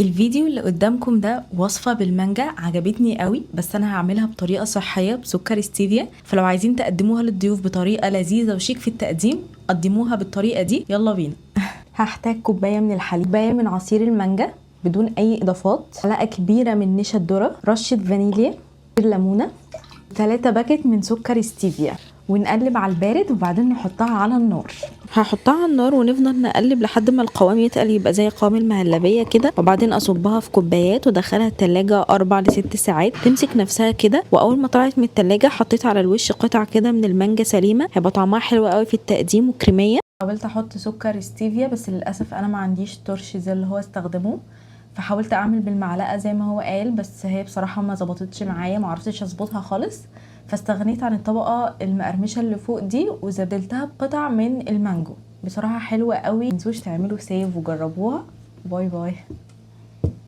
الفيديو اللي قدامكم ده وصفة بالمانجا عجبتني قوي، بس انا هعملها بطريقة صحية بسكر ستيفيا. فلو عايزين تقدموها للضيوف بطريقة لذيذة وشيك في التقديم قدموها بالطريقة دي. يلا بينا. هحتاج كوباية من الحليب، كوباية من عصير المانجا بدون اي اضافات، معلقة كبيرة من نشا الذرة، رشة فانيليا، ليمونة، 3 باكت من سكر ستيفيا، ونقلب على البارد وبعدين نحطها على النار. هحطها على النار ونفضل نقلب لحد ما القوام يتقل يبقى زي قوام المهلبيه كده، وبعدين اصبها في كوبايات وادخلها التلاجة 4 ل6 ساعات تمسك نفسها كده. واول ما طلعت من التلاجة حطيت على الوش قطع كده من المانجا سليمه، هيبقى طعمها حلو قوي في التقديم وكريميه. حاولت احط سكر ستيفيا بس للاسف انا ما عنديش ترش زي اللي هو استخدمه، فحاولت اعمل بالمعلقه زي ما هو قال، بس هي بصراحه ما ظبطتش معايا، ما عرفتش اظبطها خالص، فاستغنيت عن الطبقه المقرمشه اللي فوق دي وزبدلتها بقطع من المانجو. بصراحه حلوه قوي، متنسوش تعملوا سيف وجربوها. باي باي.